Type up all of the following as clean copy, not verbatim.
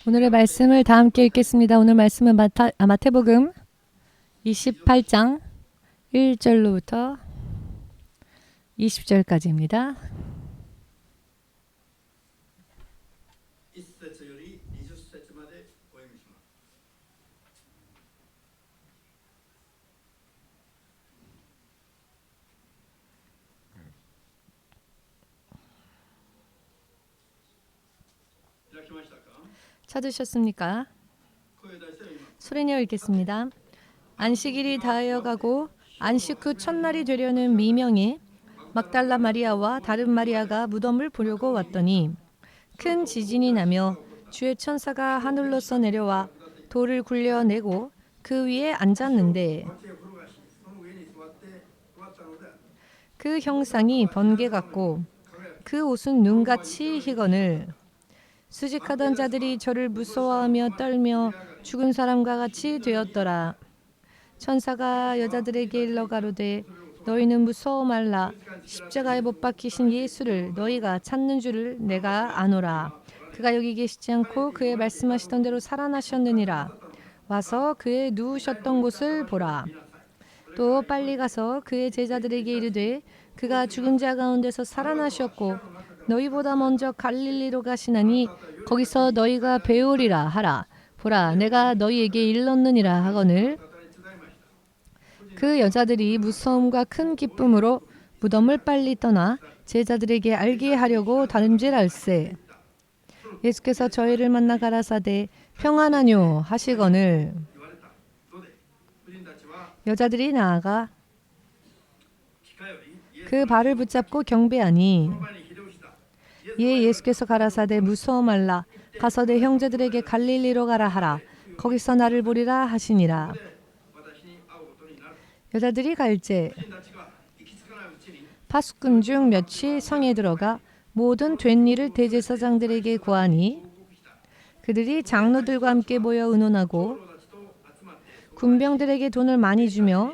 오늘의 말씀을 다 함께 읽겠습니다. 오늘 말씀은 마태복음 28장 1절로부터 20절까지입니다. 1節より20節までお読みします。開きましたか？ 찾으셨습니까? 声を出して読みます。 소리내어 읽겠습니다. 안식일이 다하여가고 안식 후 첫날이 되려는 미명에 막달라 마리아와 다른 마리아가 무덤을 보려고 왔더니 큰 지진이 나며 주의 천사가 하늘로서 내려와 돌을 굴려내고 그 위에 앉았는데 街を転がし、その上に座って座ったのである。 그 형상이 번개 같고 그 옷은 눈같이 희거늘 수직하던 자들이 저를 무서워하며 떨며 죽은 사람과 같이 되었더라. 천사가 여자들에게 일러 가로되 너희는 무서워 말라. 십자가에 못 박히신 예수를 너희가 찾는 줄을 내가 아노라. 그가 여기 계시지 않고 그의 말씀하시던 대로 살아나셨느니라. 와서 그의 누우셨던 곳을 보라. 또 빨리 가서 그의 제자들에게 이르되 그가 죽은 자 가운데서 살아나셨고 너희보다 먼저 갈릴리로 가시나니 거기서 너희가 배우리라 하라. 보라 내가 너희에게 일렀느니라 하거늘 그 여자들이 무서움과 큰 기쁨으로 무덤을 빨리 떠나 제자들에게 알게 하려고 다름질할세. 예수께서 저희를 만나 가라사대 평안하뇨 하시거늘 여자들이 나아가 그 발을 붙잡고 경배하니 이에 예수께서 가라사대 무서워 말라. 가서 내 형제들에게 갈릴리로 가라 하라. 거기서 나를 보리라 하시니라. 여자들이 갈제 파수꾼 중 몇이 성에 들어가 모든 된 일을 대제사장들에게 고하니 그들이 장로들과 함께 모여 의논하고 군병들에게 돈을 많이 주며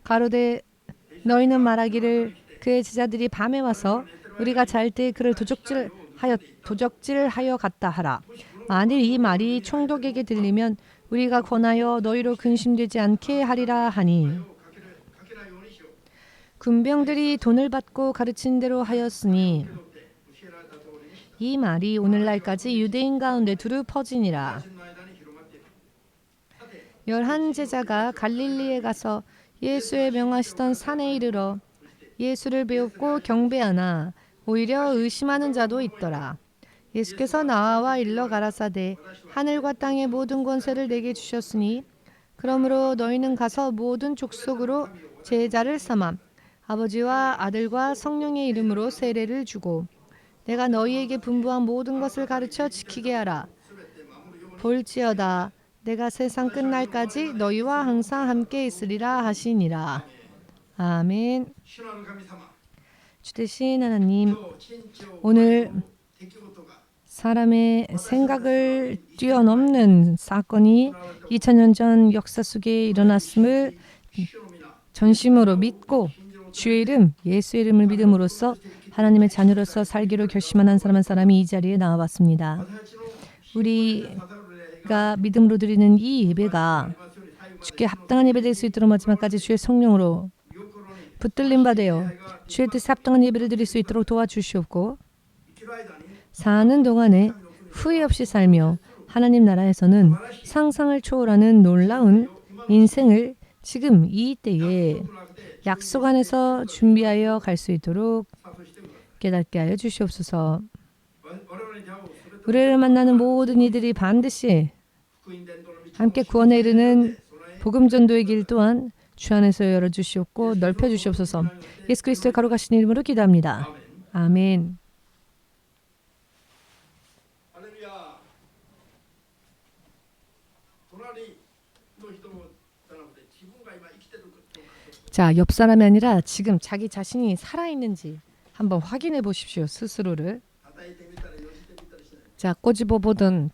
가로되 너희는 말하기를 그의 제자들이 밤에 와서 우리가 잘 때 그를 도적질하여 갔다 하라. 만일 이 말이 총독에게 들리면 우리가 권하여 너희로 근심되지 않게 하리라 하니 군병들이 돈을 받고 가르친 대로 하였으니 이 말이 오늘날까지 유대인 가운데 두루 퍼지니라. 11 제자가 갈릴리에 가서 예수의 명하시던 산에 이르러 예수를 배웁고 경배하나 오히려 의심하는 자도 있더라. 예수께서 나와 일러 가라사대 하늘과 땅의 모든 권세를 내게 주셨으니 그러므로 너희는 가서 모든 족속으로 제자를 삼아 아버지와 아들과 성령의 이름으로 세례를 주고 내가 너희에게 분부한 모든 것을 가르쳐 지키게 하라. 볼지어다 내가 세상 끝날까지 너희와 항상 함께 있으리라 하시니라. 아멘. 주되신 하나님, 오늘 사람의 생각을 뛰어넘는 사건이 2000년 전 역사 속에 일어났음을 전심으로 믿고 주의 이름, 예수의 이름을 믿음으로써 하나님의 자녀로서 살기로 결심한 한 사람 한 사람이 이 자리에 나와봤습니다. 우리가 믿음으로 드리는 이 예배가 주께 합당한 예배 될 수 있도록 마지막까지 주의 성령으로 붙들림 받아요. 주의 뜻에 합당한 예배를 드릴 수 있도록 도와주시옵고 사는 동안에 후회 없이 살며 하나님 나라에서는 상상을 초월하는 놀라운 인생을 지금 이 때에 약속 안에서 준비하여 갈 수 있도록 깨닫게 하여 주시옵소서. 우리를 만나는 모든 이들이 반드시 함께 구원에 이르는 복음 전도의 길 또한 주 안에서 열어주시옵고 넓혀주시옵소서. 예수 그리스도의 거룩하신 이름으로 기도합니다. 아멘. 자, 옆 사람이 아니라 지금 자기 자신이 살아있는지 한번 확인해 보십시오. 스스로를. 자, 꼬집어 보든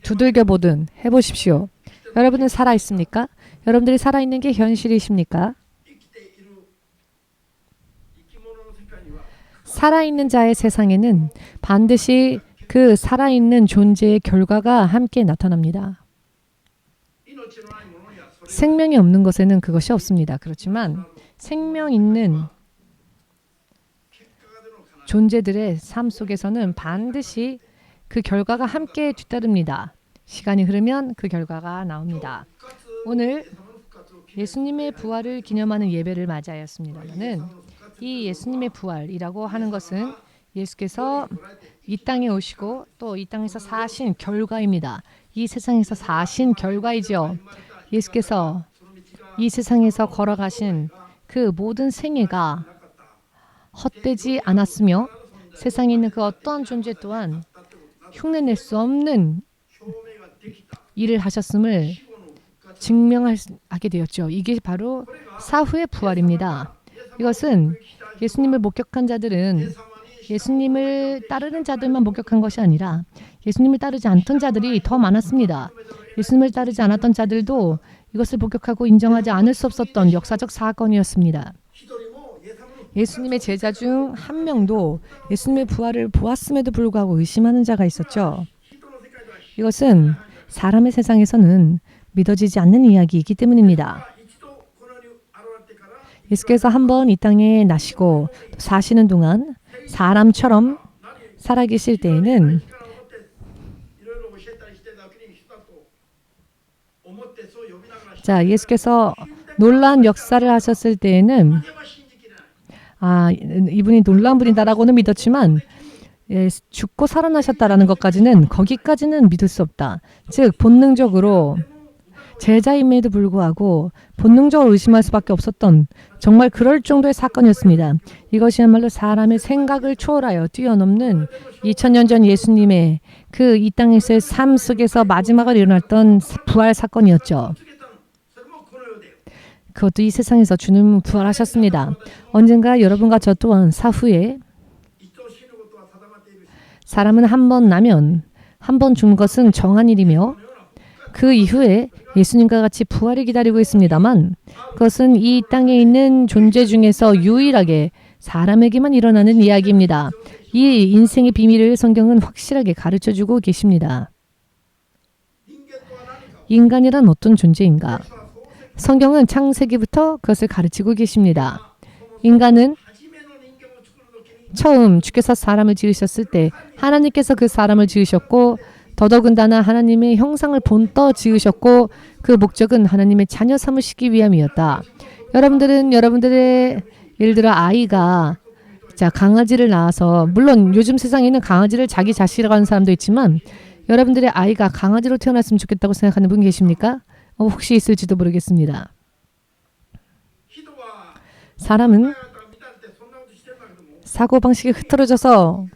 두들겨 보든 해보십시오. 여러분은 살아있습니까? 여러분들이 살아있는 게 현실이십니까? 살아있는 자의 세상에는 반드시 그 살아있는 존재의 결과가 함께 나타납니다. 생명이 없는 것에는 그것이 없습니다. 그렇지만 생명 있는 존재들의 삶 속에서는 반드시 그 결과가 함께 뒤따릅니다. 시간이 흐르면 그 결과가 나옵니다. 오늘 예수님의 부활을 기념하는 예배를 맞이하였습니다만은 이 예수님의 부활이라고 하는 것은 예수께서 이 땅에 오시고 또 이 땅에서 사신 결과입니다. 이 세상에서 사신 결과이죠. 예수께서 이 세상에서 걸어가신 그 모든 생애가 헛되지 않았으며 세상에 있는 그 어떠한 존재 또한 흉내낼 수 없는 일을 하셨음을 증명하게 되었죠. 이게 바로 사후의 부활입니다. 이것은 예수님을 목격한 자들은 예수님을 따르는 자들만 목격한 것이 아니라 예수님을 따르지 않던 자들이 더 많았습니다. 예수님을 따르지 않았던 자들도 이것을 목격하고 인정하지 않을 수 없었던 역사적 사건이었습니다. 예수님의 제자 중 한 명도 예수님의 부활을 보았음에도 불구하고 의심하는 자가 있었죠. 이것은 사람의 세상에서는 믿어지지 않는 이야기이기 때문입니다. 예수께서 한번 이 땅에 나시고 사시는 동안 사람처럼 살아계실 때에는 예수께서 놀라운 역사를 하셨을 때에는 이분이 놀라운 분이다라고는 믿었지만 죽고 살아나셨다라는 것까지는 거기까지는 믿을 수 없다. 즉 본능적으로 제자임에도 불구하고 본능적으로 의심할 수밖에 없었던 정말 그럴 정도의 사건이었습니다. 이것이야말로 사람의 생각을 초월하여 뛰어넘는 2000년 전 예수님의 그 이 땅에서의 삶 속에서 마지막으로 일어났던 부활 사건이었죠. 그것도 이 세상에서 주님 부활하셨습니다. 언젠가 여러분과 저 또한 사후에 사람은 한 번 나면 한 번 죽는 것은 정한 일이며 그 이후에 예수님과 같이 부활이 기다리고 있습니다만 그것은 이 땅에 있는 존재 중에서 유일하게 사람에게만 일어나는 이야기입니다. 이 인생의 비밀을 성경은 확실하게 가르쳐주고 계십니다. 인간이란 어떤 존재인가? 성경은 창세기부터 그것을 가르치고 계십니다. 인간은 처음 주께서 사람을 지으셨을 때 하나님께서 그 사람을 지으셨고 더더군다나 하나님의 형상을 본떠 지으셨고 그 목적은 하나님의 자녀 삼으시기 위함이었다. 여러분들은 여러분들의 예를 들어 아이가 강아지를 낳아서 물론 요즘 세상에는 강아지를 자기 자식이라고 하는 사람도 있지만 여러분들의 아이가 강아지로 태어났으면 좋겠다고 생각하는 분 계십니까? 혹시 있을지도 모르겠습니다. 사람은 사고방식이 흐트러져서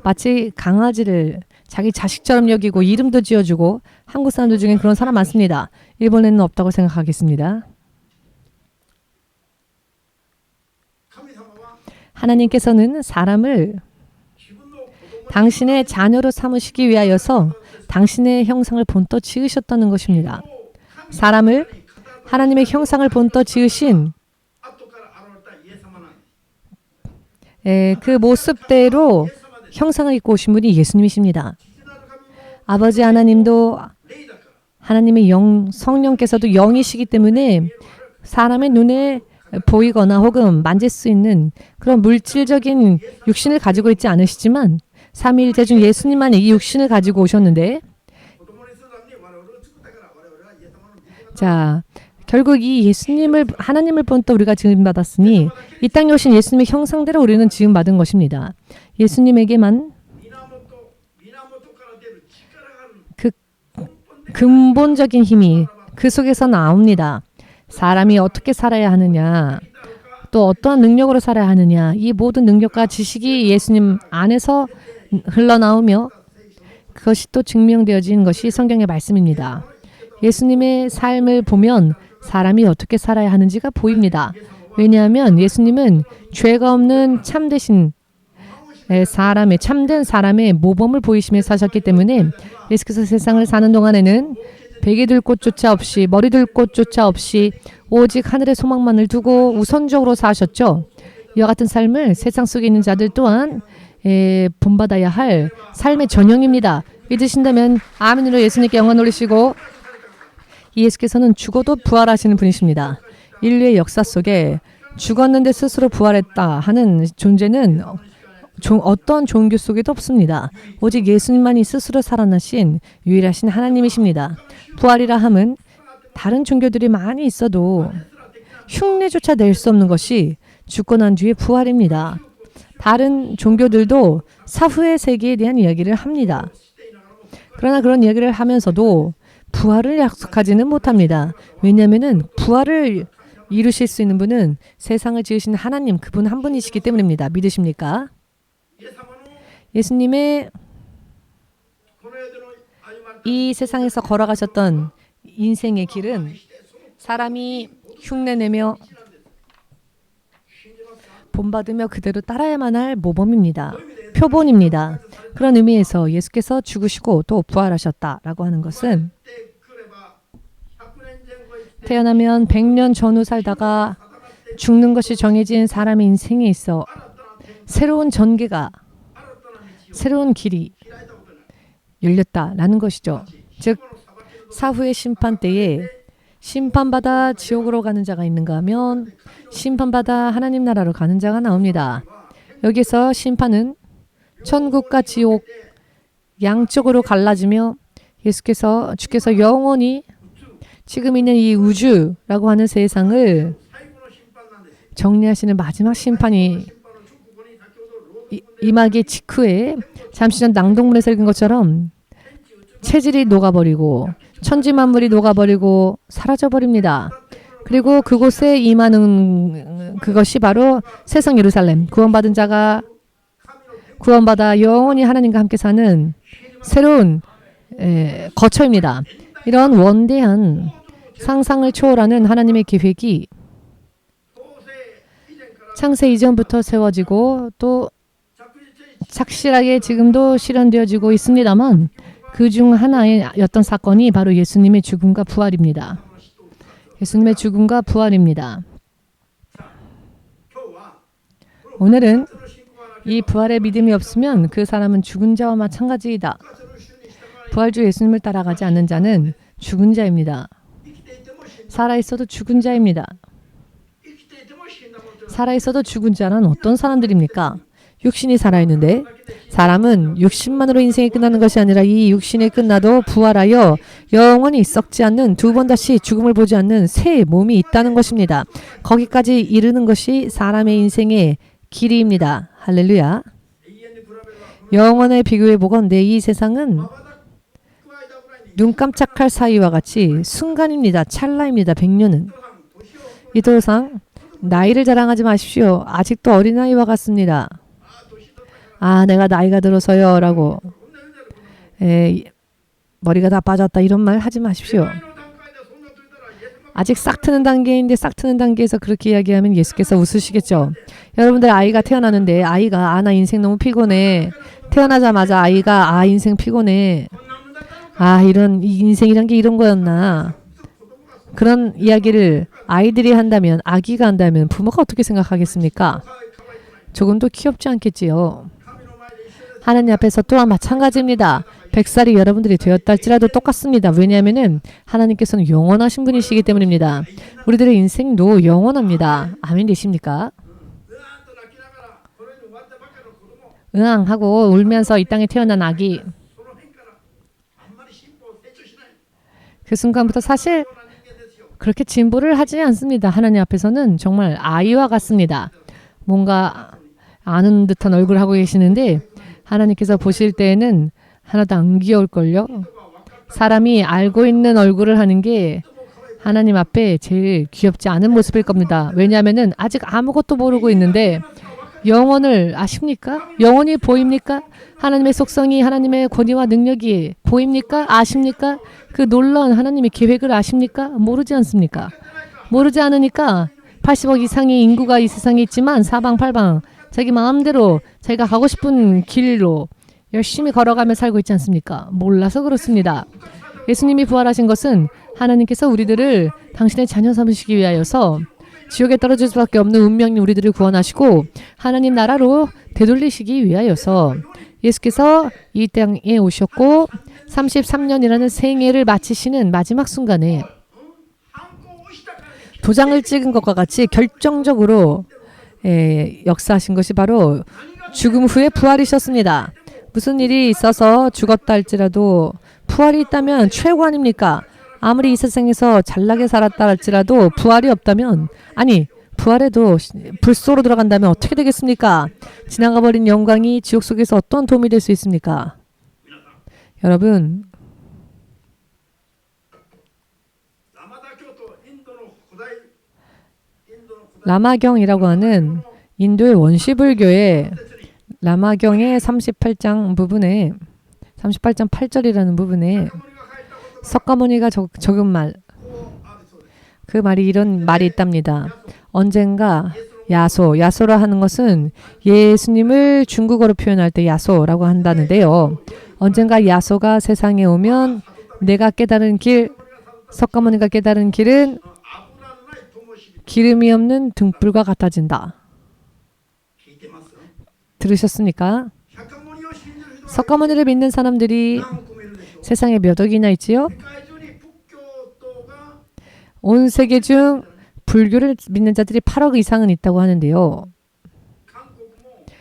마치 강아지를 자기 자식처럼 여기고 이름도 지어주고 한국 사람들 중에 그런 사람 많습니다. 일본에는 없다고 생각하겠습니다. 하나님께서는 사람을 당신의 자녀로 삼으시기 위하여서 당신의 형상을 본떠 지으셨다는 것입니다. 사람을 하나님의 형상을 본떠 지으신 그 모습대로 형상을 입고 오신 분이 예수님이십니다. 아버지 하나님도 하나님의 성령께서도 영이시기 때문에 사람의 눈에 보이거나 혹은 만질 수 있는 그런 물질적인 육신을 가지고 있지 않으시지만 삼위일체 중 예수님만이 이 육신을 가지고 오셨는데 결국 이 예수님을 하나님을 본떠 우리가 지음받았으니 이 땅에 오신 예수님의 형상대로 우리는 지음받은 것입니다. 예수님에게만 그 근본적인 힘이 그 속에서 나옵니다. 사람이 어떻게 살아야 하느냐, 또 어떠한 능력으로 살아야 하느냐, 이 모든 능력과 지식이 예수님 안에서 흘러나오며 그것이 또 증명되어진 것이 성경의 말씀입니다. 예수님의 삶을 보면 사람이 어떻게 살아야 하는지가 보입니다. 왜냐하면 예수님은 죄가 없는 참되신 사람의 참된 사람의 모범을 보이시며 사셨기 때문에 예수께서 세상을 사는 동안에는 베개 둘 곳조차 없이 머리 둘 곳조차 없이 오직 하늘의 소망만을 두고 우선적으로 사셨죠. 이와 같은 삶을 세상 속에 있는 자들 또한 본받아야 할 삶의 전형입니다. 믿으신다면 아멘으로 예수님께 영광 올리시고, 이 예수께서는 죽어도 부활하시는 분이십니다. 인류의 역사 속에 죽었는데 스스로 부활했다 하는 존재는 어떤 종교 속에도 없습니다. 오직 예수님만이 스스로 살아나신 유일하신 하나님이십니다. 부활이라 함은 다른 종교들이 많이 있어도 흉내조차 낼 수 없는 것이 죽고 난 뒤의 부활입니다. 다른 종교들도 사후의 세계에 대한 이야기를 합니다. 그러나 그런 이야기를 하면서도 부활을 약속하지는 못합니다. 왜냐하면 부활을 이루실 수 있는 분은 세상을 지으신 하나님, 그분 한 분이시기 때문입니다. 믿으십니까? 예수님의 이 세상에서 걸어가셨던 인생의 길은 사람이 흉내내며 본받으며 그대로 따라야만 할 모범입니다. 표본입니다. 그런 의미에서 예수께서 죽으시고 또 부활하셨다라고 하는 것은 태어나면 100년 전후 살다가 죽는 것이 정해진 사람의 인생에 있어 새로운 전개가, 새로운 길이 열렸다라는 것이죠. 즉 사후의 심판 때에 심판받아 지옥으로 가는 자가 있는가 하면 심판받아 하나님 나라로 가는 자가 나옵니다. 여기서 심판은 천국과 지옥 양쪽으로 갈라지며 주께서 영원히 지금 있는 이 우주라고 하는 세상을 정리하시는 마지막 심판이 임하기 직후에, 잠시 전 낭독문에서 읽은 것처럼 체질이 녹아버리고 천지만물이 녹아버리고 사라져버립니다. 그리고 그곳에 임하는 그것이 바로 새성 예루살렘, 구원받은 자가 구원받아 영원히 하나님과 함께 사는 새로운 거처입니다. 이런 원대한 상상을 초월하는 하나님의 계획이 창세 이전부터 세워지고 또 착실하게 지금도 실현되어지고 있습니다만, 그중 하나의 어떤 사건이 바로 예수님의 죽음과 부활입니다. 예수님의 죽음과 부활입니다. 오늘은 이 부활의 믿음이 없으면 그 사람은 죽은 자와 마찬가지이다. 부활주 예수님을 따라가지 않는 자는 죽은 자입니다. 살아있어도 죽은 자입니다. 살아있어도 죽은 자란 어떤 사람들입니까? 육신이 살아있는데, 사람은 육신만으로 인생이 끝나는 것이 아니라 이 육신이 끝나도 부활하여 영원히 썩지 않는, 두 번 다시 죽음을 보지 않는 새 몸이 있다는 것입니다. 거기까지 이르는 것이 사람의 인생의 길이입니다. 할렐루야. 영원에 비교해 보건대 이 세상은 눈 깜짝할 사이와 같이 순간입니다. 찰나입니다. 100년은. 이도상 나이를 자랑하지 마십시오. 아직도 어린아이와 같습니다. 내가 나이가 들어서요 라고 머리가 다 빠졌다 이런 말 하지 마십시오. 아직 싹 트는 단계인데, 싹 트는 단계에서 그렇게 이야기하면 예수께서 웃으시겠죠. 여러분들 아이가 태어나는데 아이가 나 인생 너무 피곤해. 태어나자마자 아이가 인생 피곤해. 이런 인생이란 게 이런 거였나. 그런 이야기를 아이들이 한다면, 아기가 한다면 부모가 어떻게 생각하겠습니까? 조금도 귀엽지 않겠지요. 하나님 앞에서 또한 마찬가지입니다. 100살이 여러분들이 되었다 할지라도 똑같습니다. 왜냐하면 하나님께서는 영원하신 분이시기 때문입니다. 우리들의 인생도 영원합니다. 아멘 되십니까? 응앙하고 울면서 이 땅에 태어난 아기, 그 순간부터 사실 그렇게 진보를 하지 않습니다. 하나님 앞에서는 정말 아이와 같습니다. 뭔가 아는 듯한 얼굴을 하고 계시는데 하나님께서 보실 때에는 하나도 안 귀여울걸요. 사람이 알고 있는 얼굴을 하는 게 하나님 앞에 제일 귀엽지 않은 모습일 겁니다. 왜냐하면 아직 아무것도 모르고 있는데 영혼을 아십니까? 영혼이 보입니까? 하나님의 속성이, 하나님의 권위와 능력이 보입니까? 아십니까? 그 놀라운 하나님의 계획을 아십니까? 모르지 않습니까? 모르지 않으니까 80억 이상의 인구가 이 세상에 있지만 사방팔방 자기 마음대로 자기가 가고 싶은 길로 열심히 걸어가며 살고 있지 않습니까? 몰라서 그렇습니다. 예수님이 부활하신 것은 하나님께서 우리들을 당신의 자녀 삼으시기 위하여서 지옥에 떨어질 수밖에 없는 운명인 우리들을 구원하시고 하나님 나라로 되돌리시기 위하여서 예수께서 이 땅에 오셨고 33년이라는 생애를 마치시는 마지막 순간에 도장을 찍은 것과 같이 결정적으로 역사하신 것이 바로 죽음 후에 부활이셨습니다. 무슨 일이 있어서 죽었다 할지라도 부활이 있다면 최고 아닙니까? 아무리 이 세상에서 잘나게 살았다 할지라도 부활이 없다면, 아니 부활해도 불소로 들어간다면 어떻게 되겠습니까? 지나가버린 영광이 지옥 속에서 어떤 도움이 될 수 있습니까? 여러분, 라마경이라고 하는 인도의 원시불교의 라마경의 38장 부분에 38장 8절이라는 부분에 석가모니가 적은 말, 그 말이 이런 말이 있답니다. 언젠가 야소라 하는 것은 예수님을 중국어로 표현할 때 야소라고 한다는데요. 언젠가 야소가 세상에 오면 내가 깨달은 길, 석가모니가 깨달은 길은 기름이 없는 등불과 같아진다. 들으셨습니까? 석가모니를 믿는 사람들이 세상에 몇 억이나 있지요? 온 세계 중 불교를 믿는 자들이 8억 이상은 있다고 하는데요.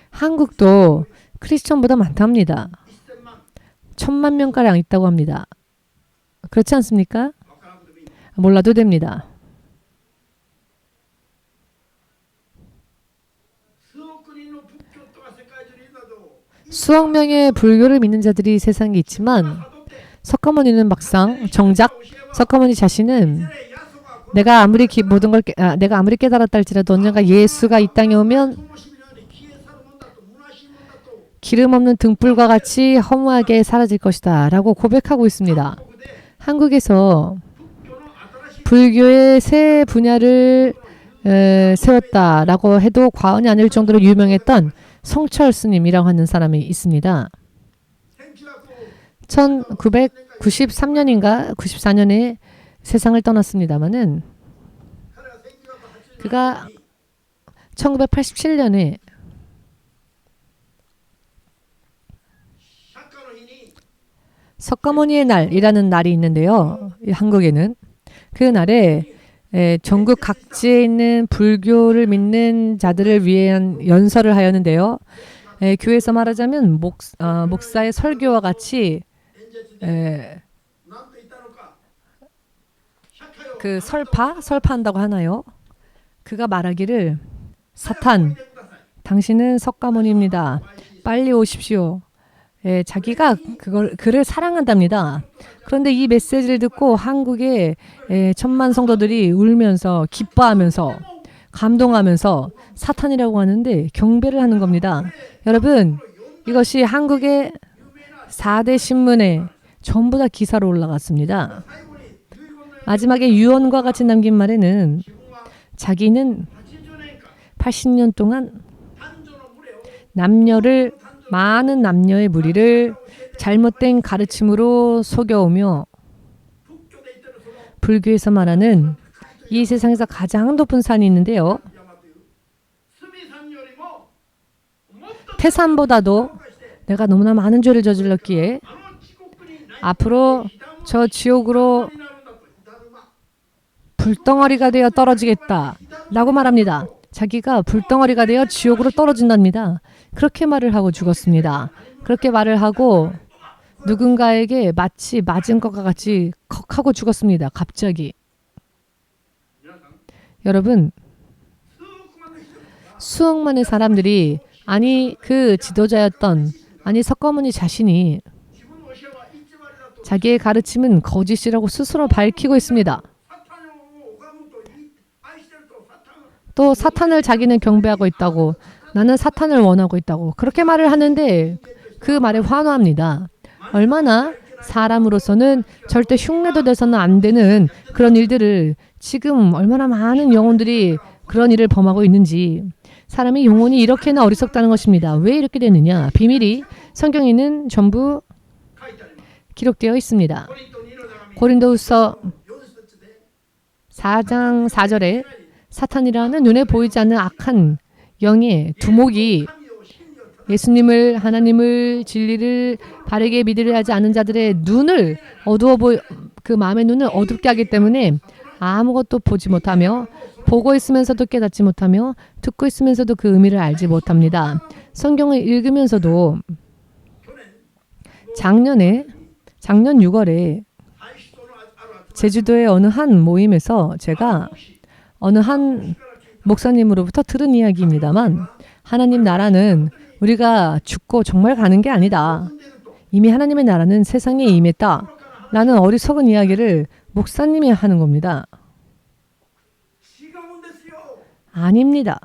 한국도 크리스천보다 많답니다. 1,000만 명가량 있다고 합니다. 그렇지 않습니까? 몰라도 됩니다. 수억 명의 불교를 믿는 자들이 세상에 있지만 석가모니는 막상 정작 석가모니 자신은 내가 아무리 깨달았다 할지라도 언젠가 예수가 이 땅에 오면 기름 없는 등불과 같이 허무하게 사라질 것이다 라고 고백하고 있습니다. 한국에서 불교의 새 분야를 세웠다라고 해도 과언이 아닐 정도로 유명했던 성철 스님이라고 하는 사람이 있습니다. 1993년인가 94년에 세상을 떠났습니다마는 그가 1987년에 석가모니의 날이라는 날이 있는데요. 한국에는 그 날에 전국 각지에 있는 불교를 믿는 자들을 위한 연설을 하였는데요. 교회에서 말하자면 목사의 설교와 같이 그 설파한다고 하나요? 그가 말하기를 사탄, 당신은 석가모니입니다. 빨리 오십시오. 자기가 그를 사랑한답니다. 그런데 이 메시지를 듣고 한국의 1,000만 성도들이 울면서 기뻐하면서 감동하면서 사탄이라고 하는데 경배를 하는 겁니다. 여러분, 이것이 한국의 4대 신문에 전부 다 기사로 올라갔습니다. 마지막에 유언과 같이 남긴 말에는 자기는 80년 동안 많은 남녀의 무리를 잘못된 가르침으로 속여오며 불교에서 말하는 이 세상에서 가장 높은 산이 있는데요. 태산보다도 내가 너무나 많은 죄를 저질렀기에 앞으로 저 지옥으로 불덩어리가 되어 떨어지겠다 라고 말합니다. 자기가 불덩어리가 되어 지옥으로 떨어진답니다. 그렇게 말을 하고 죽었습니다. 그렇게 말을 하고 누군가에게 마치 맞은 것과 같이 컥 하고 죽었습니다. 갑자기. 여러분, 수억만의 사람들이 그 지도자였던 석가모니 자신이 자기의 가르침은 거짓이라고 스스로 밝히고 있습니다. 또 사탄을 자기는 경배하고 있다고, 나는 사탄을 원하고 있다고 그렇게 말을 하는데 그 말에 환호합니다. 얼마나 사람으로서는 절대 흉내도 내서는 안 되는 그런 일들을 지금 얼마나 많은 영혼들이 그런 일을 범하고 있는지, 사람이 영혼이 이렇게나 어리석다는 것입니다. 왜 이렇게 되느냐? 비밀이 성경에는 전부 기록되어 있습니다. 고린도후서 4장 4절에 사탄이라는 눈에 보이지 않는 악한 영의 두목이 예수님을, 하나님을, 진리를 바르게 믿으려 하지 않는 자들의 눈을 그 마음의 눈을 어둡게 하기 때문에 아무것도 보지 못하며, 보고 있으면서도 깨닫지 못하며, 듣고 있으면서도 그 의미를 알지 못합니다. 성경을 읽으면서도 작년 6월에 제주도의 어느 한 모임에서 제가 어느 한 목사님으로부터 들은 이야기입니다만, 하나님 나라는 우리가 죽고 정말 가는 게 아니다. 이미 하나님의 나라는 세상에 임했다. 라는 어리석은 이야기를 목사님이 하는 겁니다. 아닙니다.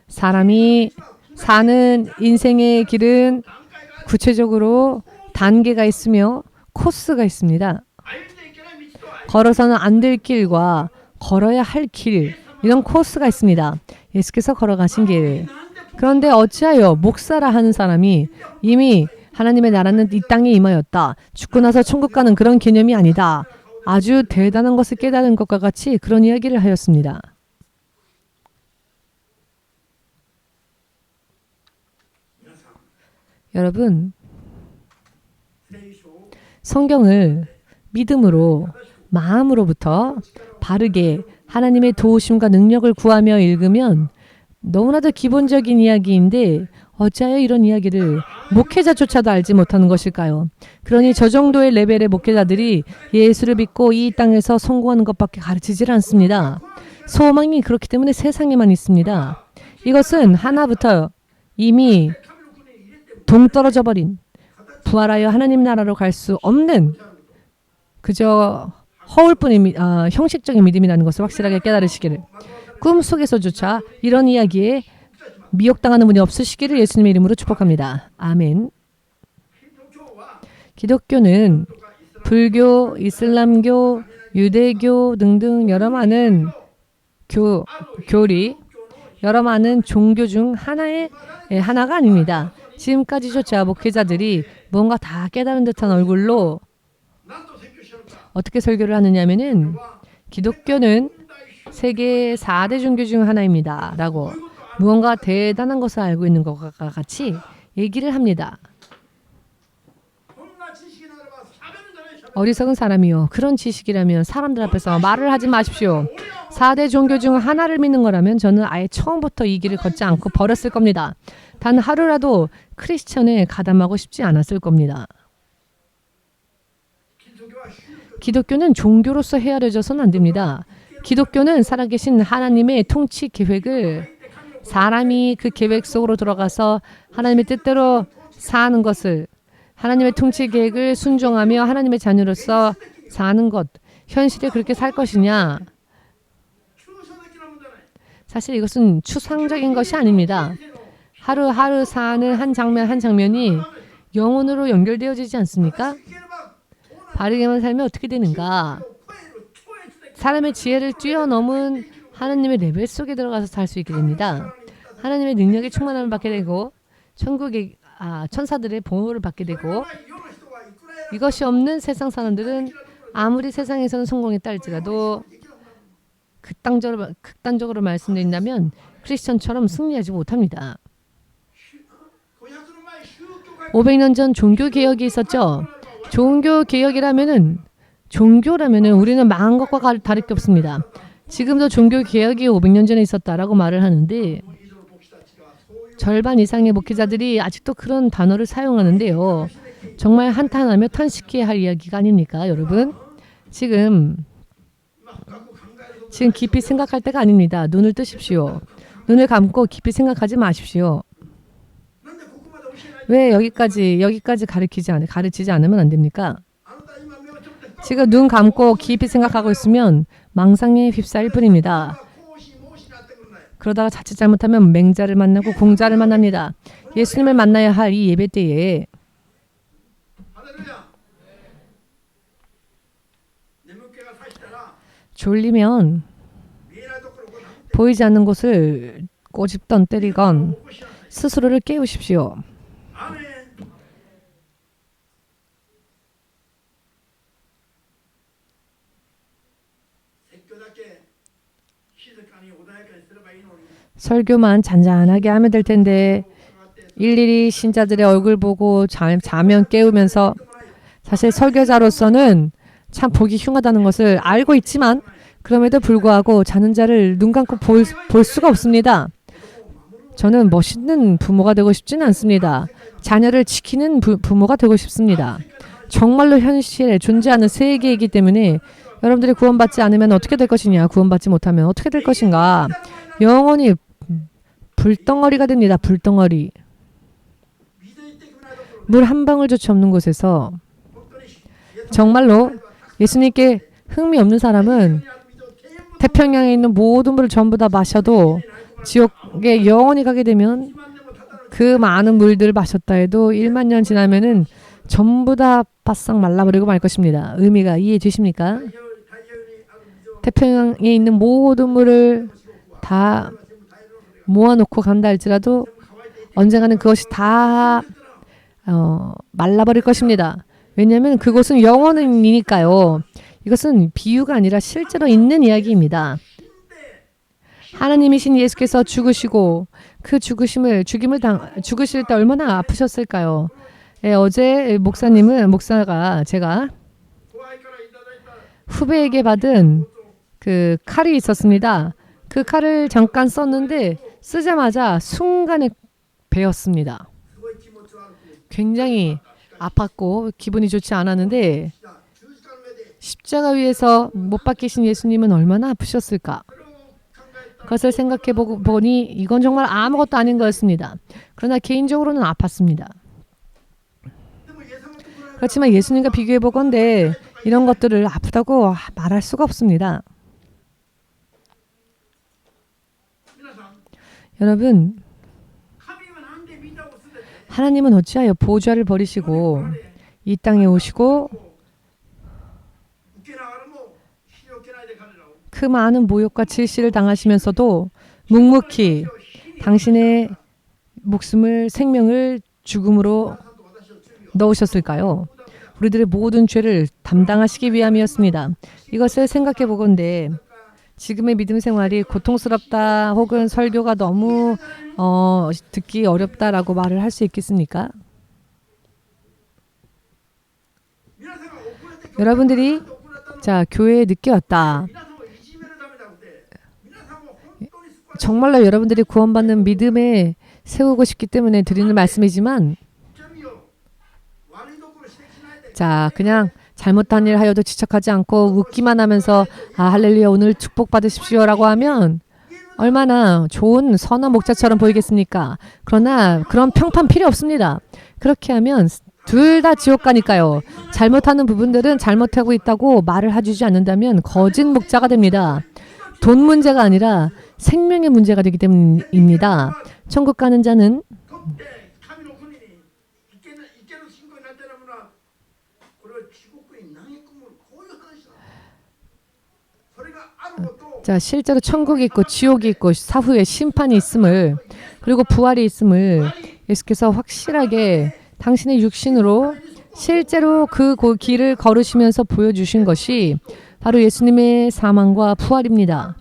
사람이 사는 인생의 길은 구체적으로 단계가 있으며 코스가 있습니다. 걸어서는 안 될 길과 걸어야 할 길, 이런 코스가 있습니다. 예수께서 걸어가신 길. 그런데 어찌하여 목사라 하는 사람이 이미 하나님의 나라는 이 땅에 임하였다. 죽고 나서 천국 가는 그런 개념이 아니다. 아주 대단한 것을 깨달은 것과 같이 그런 이야기를 하였습니다. 여러분, 성경을 믿음으로, 마음으로부터 바르게 하나님의 도우심과 능력을 구하며 읽으면 너무나도 기본적인 이야기인데 어찌하여 이런 이야기를 목회자조차도 알지 못하는 것일까요? 그러니 저 정도의 레벨의 목회자들이 예수를 믿고 이 땅에서 성공하는 것밖에 가르치질 않습니다. 소망이 그렇기 때문에 세상에만 있습니다. 이것은 하나부터 이미 동떨어져 버린, 부활하여 하나님 나라로 갈 수 없는 그저 허울뿐인 형식적인 믿음이라는 것을 확실하게 깨달으시기를, 꿈속에서조차 이런 이야기에 미혹당하는 분이 없으시기를 예수님의 이름으로 축복합니다. 아멘. 기독교는 불교, 이슬람교, 유대교 등등 여러 많은 교리, 여러 많은 종교 중 하나가 아닙니다. 지금까지조차 목회자들이 뭔가 다 깨달은 듯한 얼굴로 어떻게 설교를 하느냐면은 기독교는 세계 4대 종교 중 하나입니다. 라고 무언가 대단한 것을 알고 있는 것과 같이 얘기를 합니다. 어리석은 사람이요. 그런 지식이라면 사람들 앞에서 말을 하지 마십시오. 4대 종교 중 하나를 믿는 거라면 저는 아예 처음부터 이 길을 걷지 않고 버렸을 겁니다. 단 하루라도 크리스천에 가담하고 싶지 않았을 겁니다. 기독교는 종교로서 헤아려져서는 안 됩니다. 기독교는 살아계신 하나님의 통치 계획을 사람이 그 계획 속으로 들어가서 하나님의 뜻대로 사는 것을, 하나님의 통치 계획을 순종하며 하나님의 자녀로서 사는 것, 현실에 그렇게 살 것이냐? 사실 이것은 추상적인 것이 아닙니다. 하루하루 사는 한 장면 한 장면이 영혼으로 연결되어지지 않습니까? 바르게만 살면 어떻게 되는가? 사람의 지혜를 뛰어넘은 하나님의 레벨 속에 들어가서 살 수 있게 됩니다. 하나님의 능력의 충만함을 받게 되고 천국의 천사들의 보호를 받게 되고, 이것이 없는 세상 사람들은 아무리 세상에서는 성공했다 할지라도 극단적으로 말씀드린다면 크리스천처럼 승리하지 못합니다. 500년 전 종교개혁이 있었죠. 종교라면은 우리는 망한 것과 다를 게 없습니다. 지금도 종교개혁이 500년 전에 있었다라고 말을 하는데 절반 이상의 목회자들이 아직도 그런 단어를 사용하는데요. 정말 한탄하며 탄식해야 할 이야기가 아닙니까, 여러분? 지금 깊이 생각할 때가 아닙니다. 눈을 뜨십시오. 눈을 감고 깊이 생각하지 마십시오. 왜 여기까지 가르치지 않으면 안 됩니까? 지금 눈 감고 깊이 생각하고 있으면 망상에 휩싸일 뿐입니다. 그러다가 자칫 잘못하면 맹자를 만나고 공자를 만납니다. 예수님을 만나야 할 이 예배 때에 졸리면 보이지 않는 곳을 꼬집던 때리건 스스로를 깨우십시오. 설교만 잔잔하게 하면 될 텐데 일일이 신자들의 얼굴 보고 자면 깨우면서 사실 설교자로서는 참 보기 흉하다는 것을 알고 있지만 그럼에도 불구하고 자는 자를 눈 감고 볼 수가 없습니다. 저는 멋있는 부모가 되고 싶지는 않습니다. 자녀를 지키는 부모가 되고 싶습니다. 정말로 현실에 존재하는 세계이기 때문에 여러분들이 구원받지 않으면 어떻게 될 것이냐, 구원받지 못하면 어떻게 될 것인가, 영원히 불덩어리가 됩니다. 불덩어리. 물 한 방울조차 없는 곳에서 정말로 예수님께 흥미 없는 사람은 태평양에 있는 모든 물을 전부 다 마셔도 지옥에 영원히 가게 되면 그 많은 물들을 마셨다 해도 1만 년 지나면은 전부 다 바싹 말라버리고 말 것입니다. 의미가 이해되십니까? 태평양에 있는 모든 물을 다 모아놓고 간다 할지라도 언젠가는 그것이 다 말라버릴 것입니다. 왜냐하면 그곳은 영원이니까요. 이것은 비유가 아니라 실제로 있는 이야기입니다. 하나님이신 예수께서 죽으시고 그 죽으실 때 얼마나 아프셨을까요? 어제 목사가 제가 후배에게 받은 그 칼이 있었습니다. 그 칼을 잠깐 썼는데 쓰자마자 순간에 베었습니다. 굉장히 아팠고 기분이 좋지 않았는데 십자가 위에서 못 박히신 예수님은 얼마나 아프셨을까? 그것을 생각해 보니 이건 정말 아무것도 아닌 거였습니다. 그러나 개인적으로는 아팠습니다. 그렇지만 예수님과 비교해 보건대 이런 것들을 아프다고 말할 수가 없습니다. 여러분, 하나님은 어찌하여 보좌를 버리시고 이 땅에 오시고 그 많은 모욕과 질시를 당하시면서도 묵묵히 당신의 생명을 죽음으로 넣으셨을까요? 우리들의 모든 죄를 담당하시기 위함이었습니다. 이것을 생각해 보건대 지금의 믿음 생활이 고통스럽다 혹은 설교가 너무 듣기 어렵다라고 말을 할 수 있겠습니까? 여러분들이 교회에 늦게 왔다. 정말로 여러분들이 구원받는 믿음에 세우고 싶기 때문에 드리는 말씀이지만 그냥 잘못한 일 하여도 지적하지 않고 웃기만 하면서 할렐루야 오늘 축복 받으십시오라고 하면 얼마나 좋은 선한 목자처럼 보이겠습니까? 그러나 그런 평판 필요 없습니다. 그렇게 하면 둘 다 지옥 가니까요. 잘못하는 부분들은 잘못하고 있다고 말을 해주지 않는다면 거짓 목자가 됩니다. 돈 문제가 아니라 생명의 문제가 되기 때문입니다. 천국 가는 자는 실제로 천국이 있고 지옥이 있고 사후에 심판이 있음을 그리고 부활이 있음을 예수께서 확실하게 당신의 육신으로 실제로 그 길을 걸으시면서 보여주신 것이 바로 예수님의 사망과 부활입니다.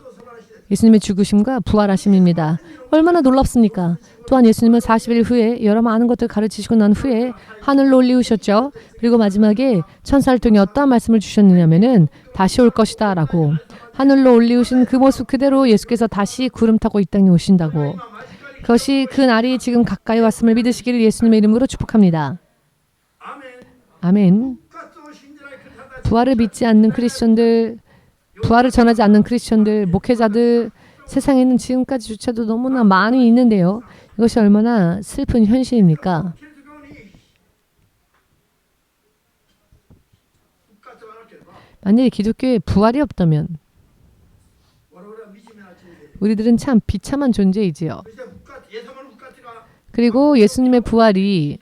예수님의 죽으심과 부활하심입니다. 얼마나 놀랍습니까? 또한 예수님은 40일 후에 여러 많은 것들을 가르치시고 난 후에 하늘로 올리우셨죠. 그리고 마지막에 천사를 통해 어떠한 말씀을 주셨느냐면은 다시 올 것이다 라고. 하늘로 올리우신 그 모습 그대로 예수께서 다시 구름 타고 이 땅에 오신다고. 그것이 그 날이 지금 가까이 왔음을 믿으시기를 예수님의 이름으로 축복합니다. 아멘. 부활을 믿지 않는 크리스천들, 부활을 전하지 않는 크리스천들, 목회자들 세상에는 지금까지조차도 너무나 많이 있는데요. 이것이 얼마나 슬픈 현실입니까? 만약에 기독교에 부활이 없다면 우리들은 참 비참한 존재이지요. 그리고 예수님의 부활이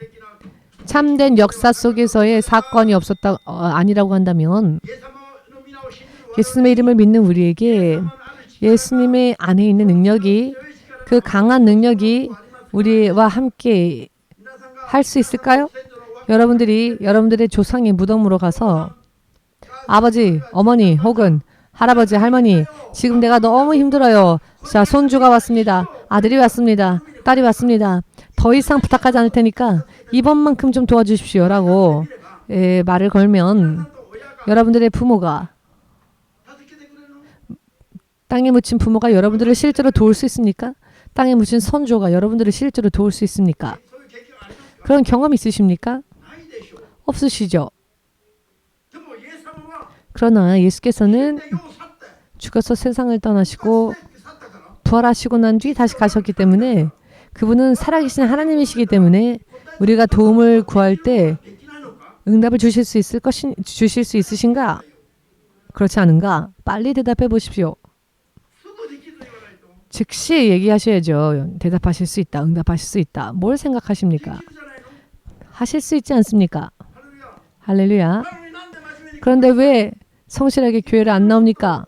참된 역사 속에서의 사건이 아니라고 한다면 예수님의 이름을 믿는 우리에게 예수님의 안에 있는 능력이 그 강한 능력이 우리와 함께 할 수 있을까요? 여러분들의 조상의 무덤으로 가서 아버지, 어머니 혹은 할아버지, 할머니 지금 내가 너무 힘들어요. 손주가 왔습니다. 아들이 왔습니다. 딸이 왔습니다. 더 이상 부탁하지 않을 테니까 이번만큼 좀 도와주십시오라고 말을 걸면 여러분들의 부모가 땅에 묻힌 부모가 여러분들을 실제로 도울 수 있습니까? 땅에 묻힌 선조가 여러분들을 실제로 도울 수 있습니까? 그런 경험 있으십니까? 없으시죠? 그러나 예수께서는 죽어서 세상을 떠나시고 부활하시고 난 뒤 다시 가셨기 때문에 그분은 살아계신 하나님이시기 때문에 우리가 도움을 구할 때 응답을 주실 수 있으신가? 그렇지 않은가? 빨리 대답해 보십시오. 즉시 얘기하셔야죠. 대답하실 수 있다. 응답하실 수 있다. 뭘 생각하십니까? 하실 수 있지 않습니까? 할렐루야. 그런데 왜 성실하게 교회를 안 나옵니까?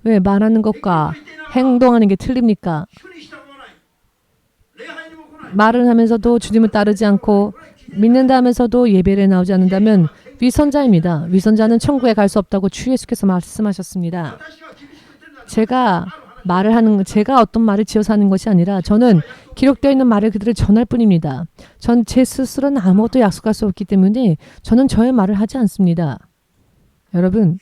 왜 말하는 것과 행동하는 게 틀립니까? 말을 하면서도 주님을 따르지 않고 믿는다 하면서도 예배를 나오지 않는다면 위선자입니다. 위선자는 천국에 갈 수 없다고 주 예수께서 말씀하셨습니다. 제가 어떤 말을 지어서 하는 것이 아니라 저는 기록되어 있는 말을 그들을 전할 뿐입니다. 전 제 스스로는 아무것도 약속할 수 없기 때문에 저는 저의 말을 하지 않습니다. 여러분,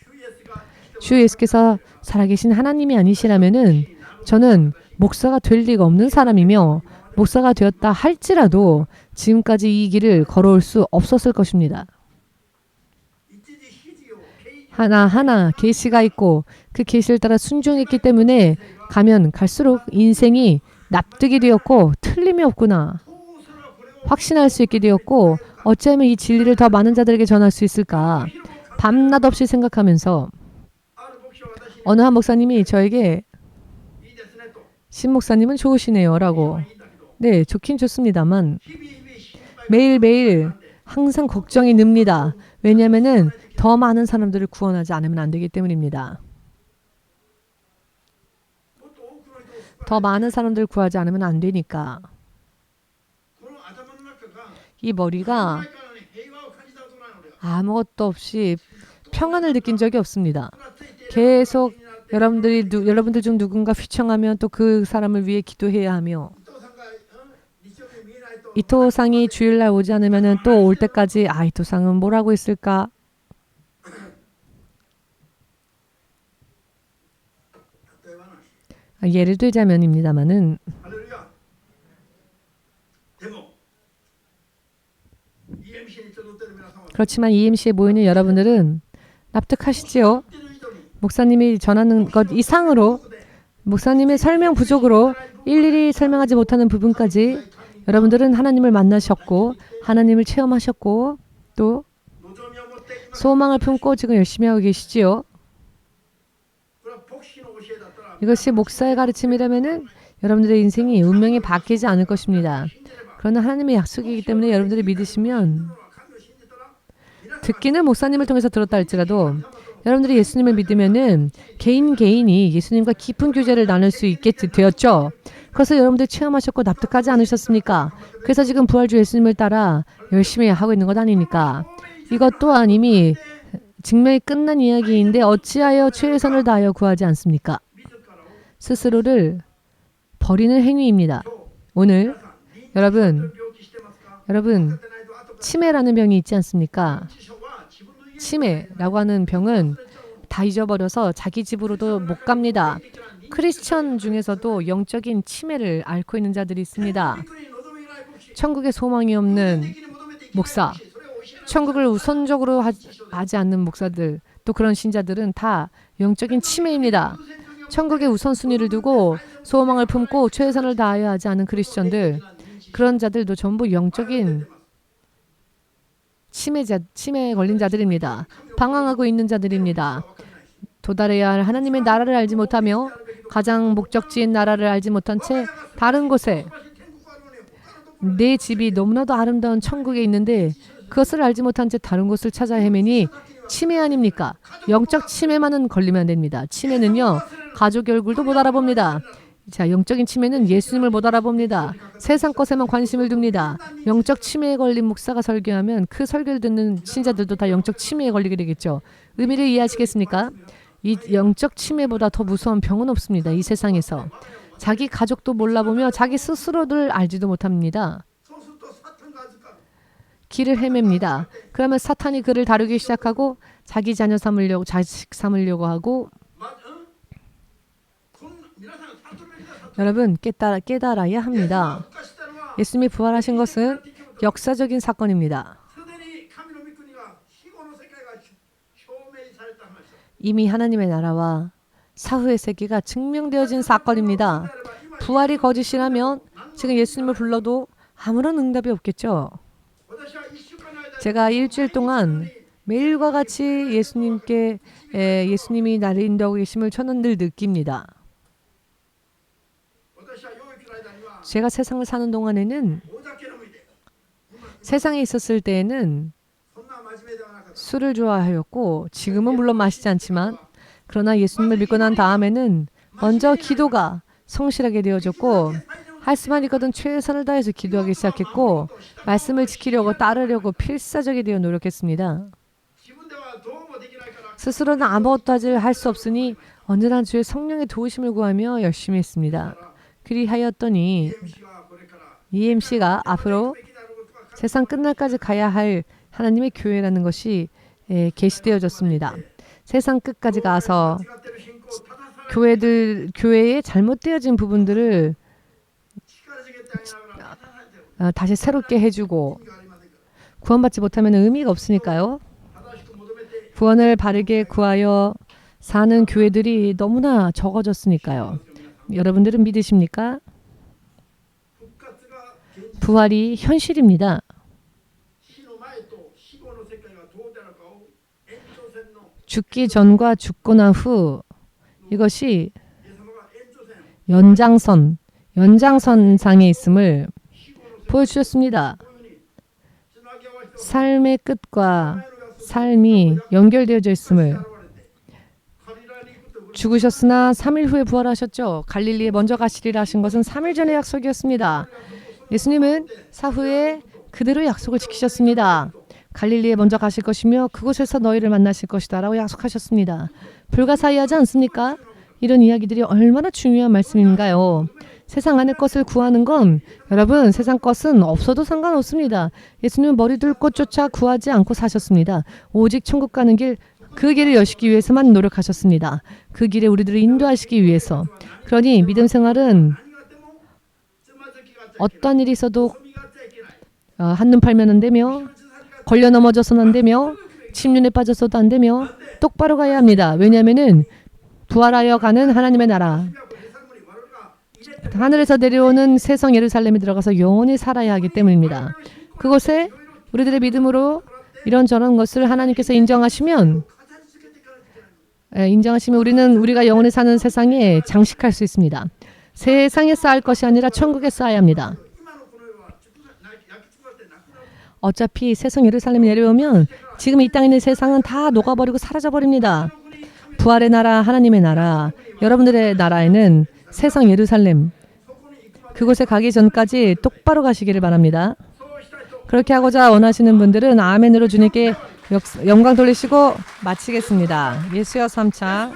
주 예수께서 살아계신 하나님이 아니시라면은 저는 목사가 될 리가 없는 사람이며 목사가 되었다 할지라도 지금까지 이 길을 걸어올 수 없었을 것입니다. 하나하나 계시가 있고 그 계시를 따라 순종했기 때문에 가면 갈수록 인생이 납득이 되었고 틀림이 없구나 확신할 수 있게 되었고 어쩌면 이 진리를 더 많은 자들에게 전할 수 있을까 밤낮 없이 생각하면서 어느 한 목사님이 저에게 신 목사님은 좋으시네요 라고 네 좋긴 좋습니다만 매일매일 항상 걱정이 늡니다. 왜냐하면 더 많은 사람들을 구원하지 않으면 안 되기 때문입니다. 더 많은 사람들을 구하지 않으면 안 되니까. 이 머리가 아무것도 없이 평안을 느낀 적이 없습니다. 계속 여러분들 중 누군가 휘청하면 또 그 사람을 위해 기도해야 하며 이토상이 주일날 오지 않으면 또 올 때까지 이토상은 뭐라고 했을까? 예를 들자면입니다만은 그렇지만 EMC에 모이는 여러분들은 납득하시지요? 목사님이 전하는 것 이상으로 목사님의 설명 부족으로 일일이 설명하지 못하는 부분까지 여러분들은 하나님을 만나셨고 하나님을 체험하셨고 또 소망을 품고 지금 열심히 하고 계시지요. 이것이 목사의 가르침이라면은 여러분들의 인생이 운명이 바뀌지 않을 것입니다. 그러나 하나님의 약속이기 때문에 여러분들이 믿으시면 듣기는 목사님을 통해서 들었다 할지라도 여러분들이 예수님을 믿으면은 개인이 예수님과 깊은 교제를 나눌 수 있게 되었죠. 그래서 여러분들이 체험하셨고 납득하지 않으셨습니까? 그래서 지금 부활주 예수님을 따라 열심히 하고 있는 것 아닙니까? 이것 또한 이미 증명이 끝난 이야기인데 어찌하여 최선을 다하여 구하지 않습니까? 스스로를 버리는 행위입니다. 오늘 여러분 치매라는 병이 있지 않습니까? 치매라고 하는 병은 다 잊어버려서 자기 집으로도 못 갑니다. 크리스천 중에서도 영적인 치매를 앓고 있는 자들이 있습니다. 천국에 소망이 없는 목사, 천국을 우선적으로 하지 않는 목사들, 또 그런 신자들은 다 영적인 치매입니다. 천국의 우선순위를 두고 소망을 품고 최선을 다하여 하지 않은 크리스천들, 그런 자들도 전부 영적인 치매에 걸린 자들입니다. 방황하고 있는 자들입니다. 도달해야 할 하나님의 나라를 알지 못하며 가장 목적지인 나라를 알지 못한 채 다른 곳에 내 집이 너무나도 아름다운 천국에 있는데 그것을 알지 못한 채 다른 곳을 찾아 헤매니 치매 아닙니까? 영적 치매만은 걸리면 안 됩니다. 치매는요. 가족의 얼굴도 못 알아봅니다. 자, 영적인 치매는 예수님을 못 알아봅니다. 세상 것에만 관심을 둡니다. 영적 치매에 걸린 목사가 설교하면 그 설교를 듣는 신자들도 다 영적 치매에 걸리게 되겠죠. 의미를 이해하시겠습니까? 이 영적 치매보다 더 무서운 병은 없습니다. 이 세상에서. 자기 가족도 몰라보며 자기 스스로를 알지도 못합니다. そうするとサタンが預かる。 길을 헤맵니다. 그러면 사탄이 그를 다루기 시작하고 자기 자녀 삼으려고 자식 삼으려고 하고 こんな皆さん悟るべきだ。 여러분 깨달아야 합니다. 復活したのは 예수님이 부활하신 것은 역사적인 사건입니다. すでに神の御国が死後の世界が証明された話だ。 이미 하나님의 나라와 사후의 세계가 증명되어진 사건입니다. 부활이 거짓이라면 지금 예수님을 불러도 아무런 응답이 없겠죠. 私は一週間の間 제가 일주일 동안 매일과 같이 예수님이 나를 인도하고 계심을 저는 늘 느낍니다. 私は養育の間には 제가 세상을 사는 동안에는 お酒飲みで 세상에 있었을 때에는 そんな真面目ではなかった。 술을 좋아하였고 지금은 물론 마시지 않지만 그러나 예수님을 믿고 난 다음에는 먼저 기도가 성실하게 되어졌고 할 수만 있거든 최선을 다해서 기도하기 시작했고 말씀을 지키려고 따르려고 필사적이 되어 노력했습니다. 自分ではどうもできないから 스스로는 아무것도 할 수 없으니 언제나 주의 성령의 도우심을 구하며 열심히 했습니다. 그리하였더니 MC がこれから EMC가 앞으로 べきであることが 세상 끝날까지 가야 할 하나님의 교회라는 것이 계시되어졌습니다. 세상 끝까지 가서 違ってる信仰を正され 교회에 잘못되어진 부분들을 力づけてあげながら正されてる 다시 새롭게 해주고 意味がありませんから 구원받지 못하면 의미가 없으니까요. 正しく求めて 구원을 바르게 구하여 사는 교회들이 너무나 적어졌으니까요. 여러분들은 믿으십니까? 復活が現実 부활이 현실입니다. 死の前と死後の世界がどうであるかを延長線の 죽기 전과 죽고 난 후 이것이 イエス様が延長線 연장선상에 있음을 死後の世界 보여주셨습니다. こういうふうにつなぎ合わせて 삶의 끝과 前の約束 삶이 연결되어져 있음을 現れてカリラに行くと 죽으셨으나 3일 후에 부활하셨죠. 갈릴리에 먼저 가시리라 하신 것은 3일 전의 약속이었습니다. 예수님은 사후에 그대로 약속을 지키셨습니다. 갈릴리에 먼저 가실 것이며 그곳에서 너희를 만나실 것이다 라고 약속하셨습니다. 불가사의하지 않습니까? 이런 이야기들이 얼마나 중요한 말씀인가요? 세상 안의 것을 구하는 건 여러분 세상 것은 없어도 상관없습니다. 예수님은 머리둘 곳조차 구하지 않고 사셨습니다. 오직 천국 가는 길 그 길을 여시기 위해서만 노력하셨습니다. 그 길에 우리들을 인도하시기 위해서. 그러니 믿음 생활은 何があってもつまずきがあっちゃいけない 어떤 일이 있어도 踏みがあっちゃいけない 한눈 팔면 안 되며 立ち去りが 걸려 넘어져서는 안 되며 침륜에 빠져서도 안 되며 똑바로 가야 합니다. 왜냐하면은 부활하여 가는 하나님의 나라 これ最後に我々が入れて 하늘에서 내려오는 새성 예루살렘에 들어가서 영원히 살아야 하기 때문입니다. 그곳에 우리들의 믿음으로 이런저런 것을 하나님께서 인정하시면 語り続けていかないといけない。 인정하시면 우리가 영원히 사는 세상에 장식할 수 있습니다. 세상에 쌓을 것이 아니라 천국에 쌓아야 합니다. 今のこの世は焼き尽くされてなくなる。 어차피 새성 예루살렘에 내려오면 지금 이 땅에 있는 세상은 다 녹아버리고 사라져버립니다. 부활의 나라, 하나님의 나라, 여러분들의 나라에는 새성 예루살렘, 그곳에 가기 전까지 똑바로 가시기를 바랍니다. 그렇게 하고자 원하시는 분들은 아멘으로 주님께 영광 돌리시고 마치겠습니다. 예수여 3차